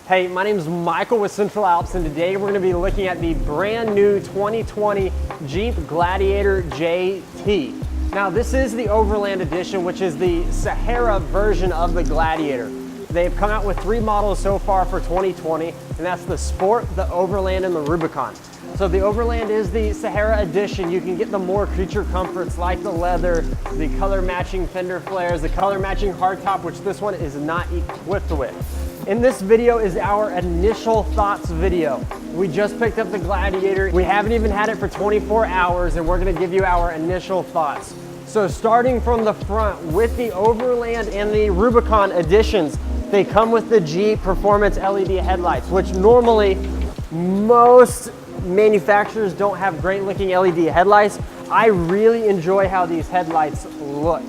Hey, my name is Michael with Central Alps, and today we're going to be looking at the brand new 2020 Jeep Gladiator JT. Now, this is the Overland edition, which is the Sahara version of the Gladiator. They've come out with 3 models so far for 2020, and that's the Sport, the Overland, and the Rubicon. So the Overland is the Sahara edition. You can get the more creature comforts like the leather, the color matching fender flares, the color matching hardtop, which this one is not equipped with. In this video is our initial thoughts video. We just picked up the Gladiator. We haven't even had it for 24 hours, and we're gonna give you our initial thoughts. So starting from the front, with the Overland and the Rubicon editions, they come with the Jeep Performance LED headlights, which normally most manufacturers don't have great looking LED headlights. I really enjoy how these headlights look.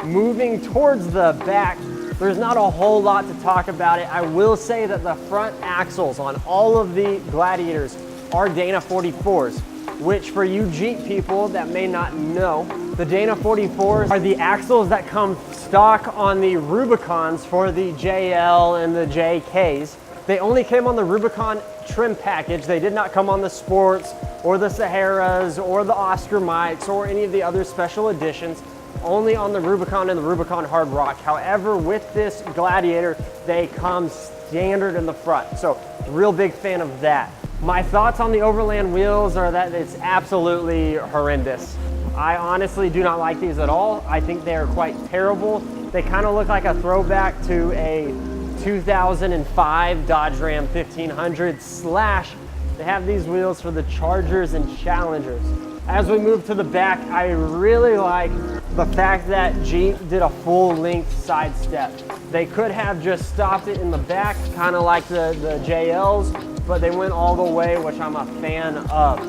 Moving towards the back, there's not a whole lot to talk about it. I will say that the front axles on all of the Gladiators are Dana 44s, which for you Jeep people that may not know, the Dana 44s are the axles that come stock on the Rubicons for the JL and the JKs. They only came on the Rubicon trim package. They did not come on the Sports or the Saharas or the Oscar Mikes or any of the other special editions. Only on the Rubicon and the Rubicon Hard Rock. However, with this Gladiator, they come standard in the front. So, real big fan of that. My thoughts on the Overland wheels are that it's absolutely horrendous. I honestly do not like these at all. I think they are quite terrible. They kind of look like a throwback to a 2005 Dodge Ram 1500 / they have these wheels for the Chargers and Challengers. As we move to the back, I really like the fact that Jeep did a full length side step. They could have just stopped it in the back, kind of like the JLs, but they went all the way, which I'm a fan of.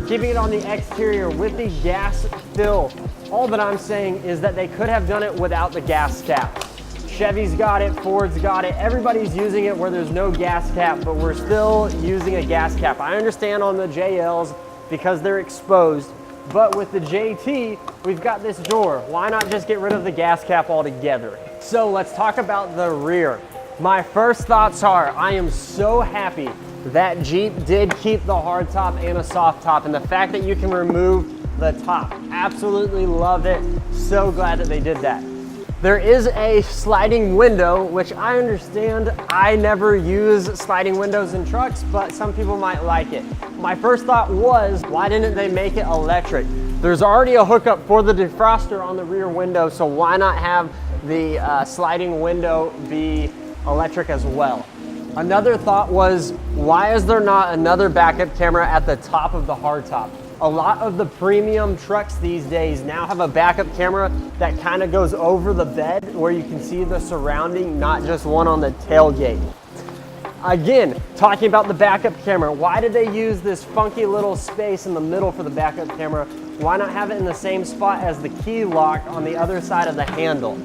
Keeping it on the exterior with the gas fill, all that I'm saying is that they could have done it without the gas cap. Chevy's got it, Ford's got it, everybody's using it where there's no gas cap, but we're still using a gas cap. I understand on the JLs because they're exposed, but with the JT, we've got this door. Why not just get rid of the gas cap altogether? So let's talk about the rear. My first thoughts are, I am so happy that Jeep did keep the hard top and a soft top, and the fact that you can remove the top. Absolutely love it. So glad that they did that. There is a sliding window, which I understand. I never use sliding windows in trucks, but some people might like it. My first thought was, why didn't they make it electric? There's already a hookup for the defroster on the rear window, so why not have the sliding window be electric as well? Another thought was, why is there not another backup camera at the top of the hardtop? A lot of the premium trucks these days now have a backup camera that kind of goes over the bed where you can see the surrounding, not just one on the tailgate. Again, talking about the backup camera, why did they use this funky little space in the middle for the backup camera? Why not have it in the same spot as the key lock on the other side of the handle?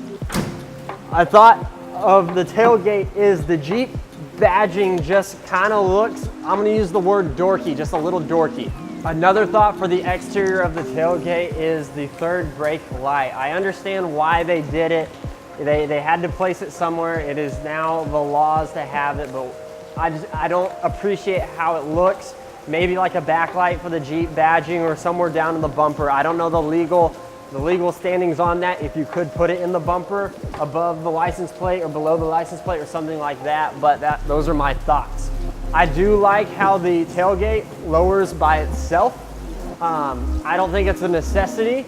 I thought of the tailgate is the Jeep badging just kind of looks, I'm gonna use the word dorky, just a little dorky. Another thought for the exterior of the tailgate is the third brake light. I understand why they did it. They had to place it somewhere. It is now the laws to have it, but I don't appreciate how it looks. Maybe like a backlight for the Jeep badging or somewhere down in the bumper. I don't know the legal standings on that. If you could put it in the bumper above the license plate or below the license plate or something like that, but those are my thoughts. I do like how the tailgate lowers by itself. I don't think it's a necessity.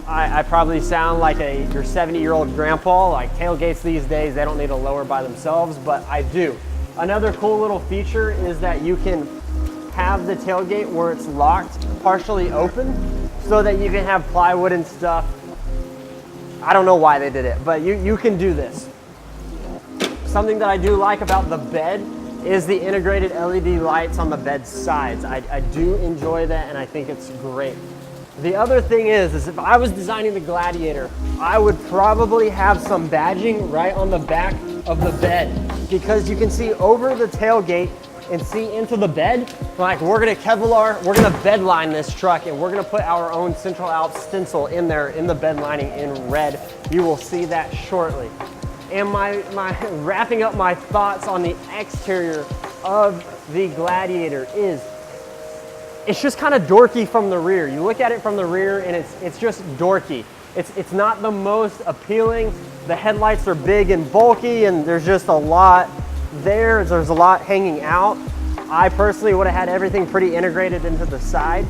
I probably sound like your 70-year-old grandpa, like tailgates these days, they don't need to lower by themselves, but I do. Another cool little feature is that you can have the tailgate where it's locked, partially open, so that you can have plywood and stuff. I don't know why they did it, but you can do this. Something that I do like about the bed is the integrated LED lights on the bed sides. I do enjoy that, and I think it's great. The other thing is if I was designing the Gladiator, I would probably have some badging right on the back of the bed, because you can see over the tailgate and see into the bed. Like, we're gonna Kevlar, we're gonna bed line this truck, and we're gonna put our own Central Alps stencil in there in the bed lining in red. You will see that shortly. And my wrapping up my thoughts on the exterior of the Gladiator is, it's just kind of dorky from the rear. You look at it from the rear and it's just dorky. It's not the most appealing. The headlights are big and bulky and there's just a lot there. There's a lot hanging out. I personally would have had everything pretty integrated into the side.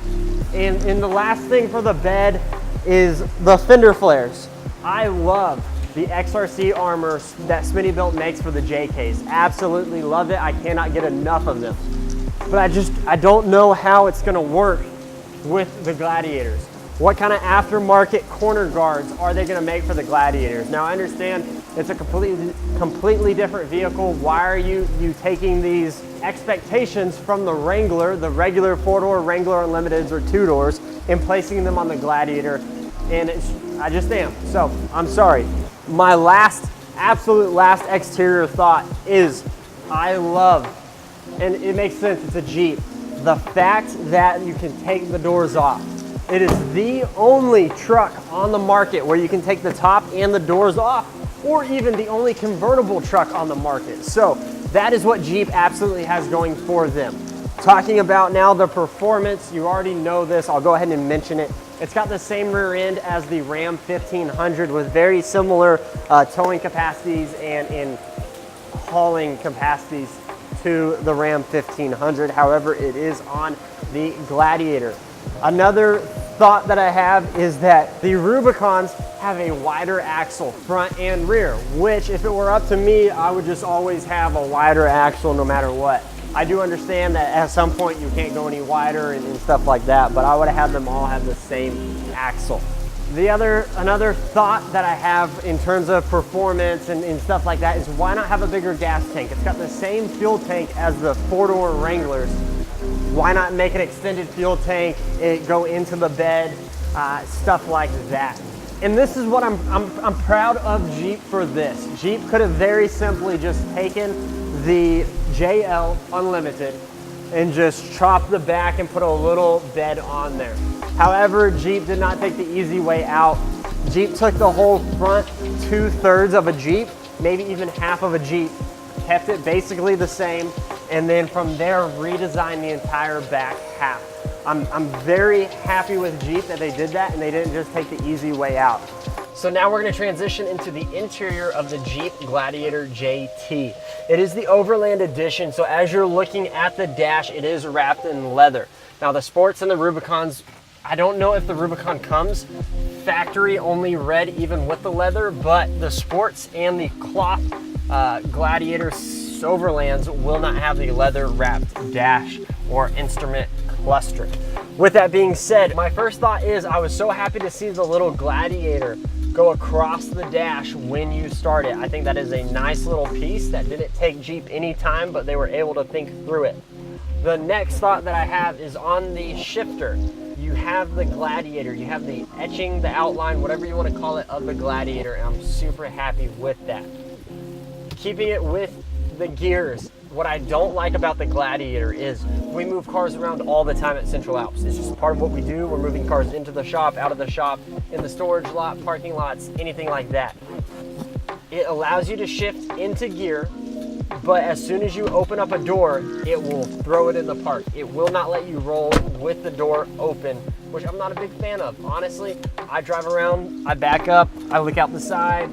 And the last thing for the bed is the fender flares. I love the XRC armor that Smittybilt makes for the JKs. Absolutely love it. I cannot get enough of them. But I don't know how it's gonna work with the Gladiators. What kind of aftermarket corner guards are they gonna make for the Gladiators? Now I understand it's a completely different vehicle. Why are you taking these expectations from the Wrangler, the regular 4-door Wrangler Unlimiteds or 2-doors, and placing them on the Gladiator? And I just am. So I'm sorry. My absolute last exterior thought is I love, and it makes sense, it's a Jeep, the fact that you can take the doors off. It is the only truck on the market where you can take the top and the doors off, or even the only convertible truck on the market. So that is what Jeep absolutely has going for them. Talking about now the performance, you already know this, I'll go ahead and mention it. It's got the same rear end as the Ram 1500 with very similar towing capacities and hauling capacities to the Ram 1500. However, it is on the Gladiator. Another thought that I have is that the Rubicons have a wider axle, front and rear, which if it were up to me, I would just always have a wider axle no matter what. I do understand that at some point you can't go any wider and stuff like that, but I would have had them all have the same axle. Another thought that I have in terms of performance and stuff like that is why not have a bigger gas tank? It's got the same fuel tank as the 4-door Wranglers. Why not make an extended fuel tank, go into the bed, stuff like that. And this is what I'm proud of Jeep for this. Jeep could have very simply just taken the JL Unlimited and just chop the back and put a little bed on there. However, Jeep did not take the easy way out. Jeep took the whole front 2/3 of a Jeep, maybe even half of a Jeep, kept it basically the same, and then from there redesigned the entire back half. I'm very happy with Jeep that they did that and they didn't just take the easy way out. So now we're going to transition into the interior of the Jeep Gladiator JT. It is the Overland edition, so as you're looking at the dash, it is wrapped in leather. Now the Sports and the Rubicons, I don't know if the Rubicon comes factory only red even with the leather, but the Sports and the cloth Gladiator Overlands will not have the leather wrapped dash or instrument cluster. With that being said, my first thought is I was so happy to see the little Gladiator go across the dash when you start it. I think that is a nice little piece that didn't take Jeep any time, but they were able to think through it. The next thought that I have is on the shifter. You have the Gladiator, you have the etching, the outline, whatever you want to call it, of the Gladiator, and I'm super happy with that. Keeping it with the gears, what I don't like about the Gladiator is we move cars around all the time at Central Alps. It's just part of what we do. We're moving cars into the shop, out of the shop, in the storage lot, parking lots, anything like that. It allows you to shift into gear, but as soon as you open up a door, it will throw it in the park. It will not let you roll with the door open, which I'm not a big fan of. Honestly, I drive around, I back up, I look out the side.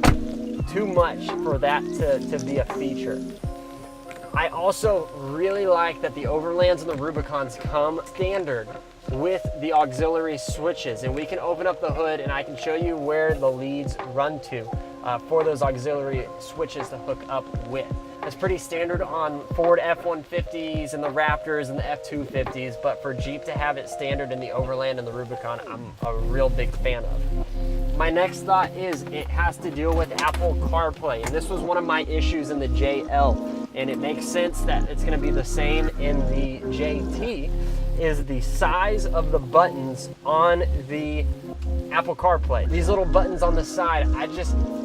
Too much for that to be a feature. I also really like that the Overlands and the Rubicons come standard with the auxiliary switches, and we can open up the hood and I can show you where the leads run to for those auxiliary switches to hook up with. It's pretty standard on Ford F-150s and the Raptors and the F-250s, but for Jeep to have it standard in the Overland and the Rubicon, I'm a real big fan of. My next thought is it has to deal with Apple CarPlay, and this was one of my issues in the JL, and it makes sense that it's going to be the same in the JT, is the size of the buttons on the Apple CarPlay. These little buttons on the side,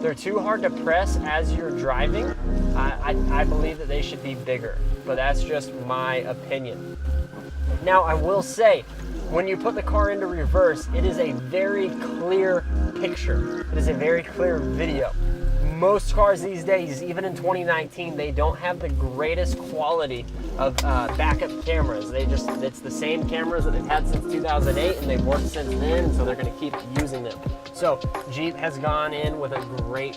they're too hard to press as you're driving. I believe that they should be bigger, but that's just my opinion. Now, I will say, when you put the car into reverse, it is a very clear picture. It is a very clear video. most cars these days, even in 2019, they don't have the greatest quality of backup cameras. It's the same cameras that they've had since 2008, and they've worked since then, so they're going to keep using them. So Jeep has gone in with a great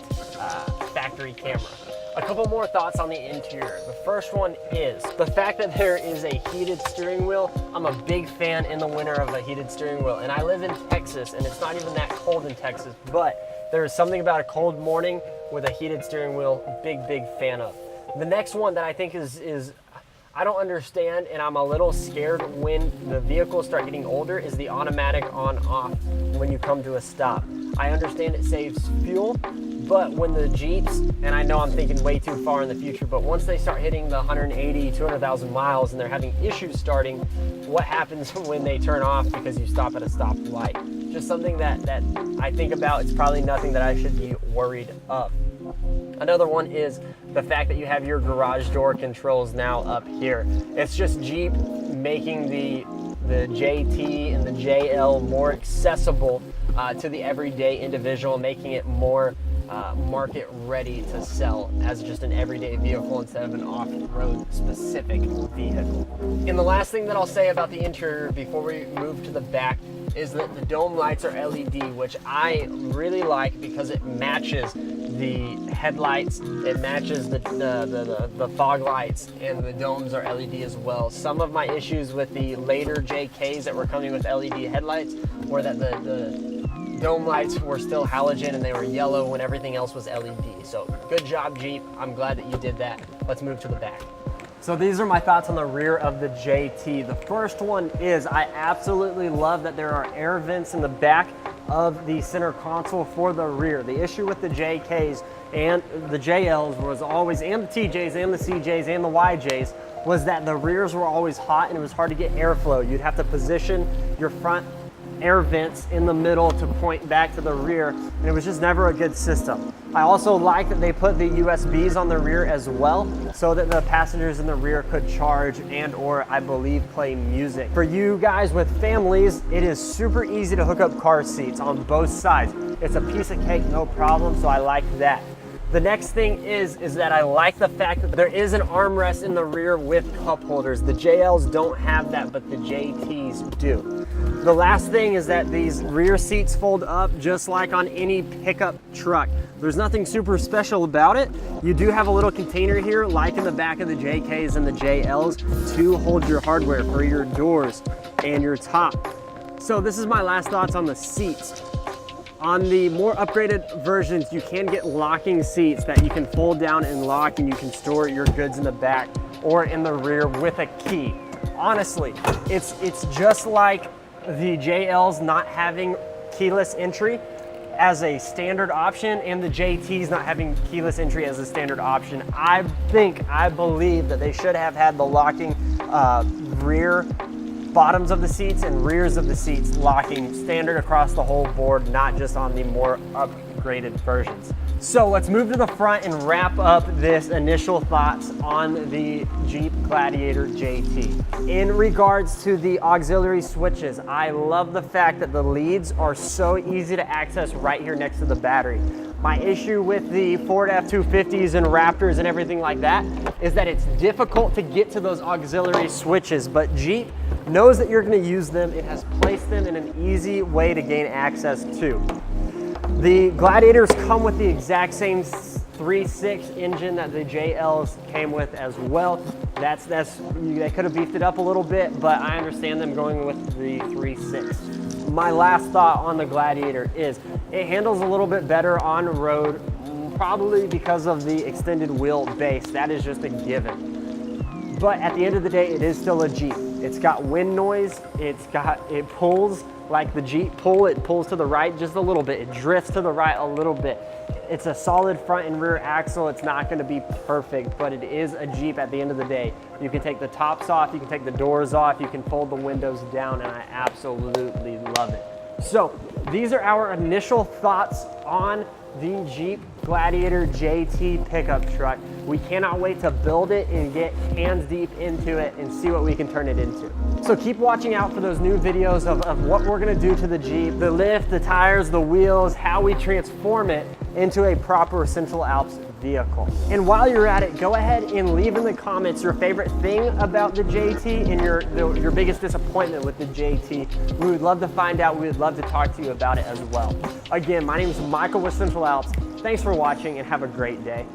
factory camera. A couple more thoughts on the interior. The first one is the fact that there is a heated steering wheel. I'm a big fan in the winter of a heated steering wheel, and I live in Texas, and it's not even that cold in Texas, but there is something about a cold morning with a heated steering wheel, big fan of. The next one that I think is I don't understand, and I'm a little scared when the vehicles start getting older, is the automatic on-off when you come to a stop. I understand it saves fuel, but when the Jeeps, and I know I'm thinking way too far in the future, but once they start hitting the 180, 200,000 miles and they're having issues starting, what happens when they turn off because you stop at a stoplight? Just something that I think about. It's probably nothing that I should be worried of. Another one is the fact that you have your garage door controls now up here. It's just Jeep making the JT and the JL more accessible to the everyday individual, making it more market ready to sell as just an everyday vehicle instead of an off-road specific vehicle. And the last thing that I'll say about the interior before we move to the back is that the dome lights are LED, which I really like because it matches the headlights, it matches the fog lights, and the domes are LED as well. Some of my issues with the later JKs that were coming with LED headlights were that the dome lights were still halogen and they were yellow when everything else was LED. So good job, Jeep. I'm glad that you did that. Let's move to the back. So these are my thoughts on the rear of the JT. The first one is I absolutely love that there are air vents in the back of the center console for the rear. The issue with the JKs and the JLs was always, and the TJs and the CJs and the YJs, was that the rears were always hot and it was hard to get airflow. You'd have to position your front air vents in the middle to point back to the rear, and it was just never a good system. I also like that they put the USBs on the rear as well so that the passengers in the rear could charge and or I believe play music. For you guys with families, it is super easy to hook up car seats on both sides. It's a piece of cake, no problem, so I like that. The next thing is that I like the fact that there is an armrest in the rear with cup holders. The JLs don't have that, but the JTs do. The last thing is that these rear seats fold up just like on any pickup truck. There's nothing super special about it. You do have a little container here, like in the back of the JKs and the JLs, to hold your hardware for your doors and your top. So this is my last thoughts on the seats. On the more upgraded versions, you can get locking seats that you can fold down and lock, and you can store your goods in the back or in the rear with a key. Honestly, it's just like the JLs not having keyless entry as a standard option and the JTs not having keyless entry as a standard option. I believe that they should have had the locking rear bottoms of the seats and rears of the seats locking standard across the whole board, not just on the more upgraded versions. So let's move to the front and wrap up this initial thoughts on the Jeep Gladiator JT. In regards to the auxiliary switches, I love the fact that the leads are so easy to access right here next to the battery. My issue with the Ford F-250s and Raptors and everything like that is that it's difficult to get to those auxiliary switches, but Jeep knows that you're going to use them. It has placed them in an easy way to gain access to. The Gladiators come with the exact same 3.6 engine that the JLs came with as well. They could have beefed it up a little bit, but I understand them going with the 3.6. My last thought on the Gladiator is it handles a little bit better on road, probably because of the extended wheel base. That is just a given. But at the end of the day, it is still a Jeep. It's got wind noise, it pulls like the Jeep pull, it pulls to the right just a little bit, it drifts to the right a little bit. It's a solid front and rear axle. It's not going to be perfect, but it is a Jeep at the end of the day. You can take the tops off, you can take the doors off, you can fold the windows down, and I absolutely love it. So these are our initial thoughts on the Jeep Gladiator JT pickup truck. We cannot wait to build it and get hands deep into it and see what we can turn it into. So keep watching out for those new videos of what we're gonna do to the Jeep, the lift, the tires, the wheels, how we transform it into a proper Central Alps vehicle. And while you're at it, go ahead and leave in the comments your favorite thing about the JT and your biggest disappointment with the JT. We would love to find out. We would love to talk to you about it as well. Again, my name is Michael with Central Alps. Thanks for watching and have a great day.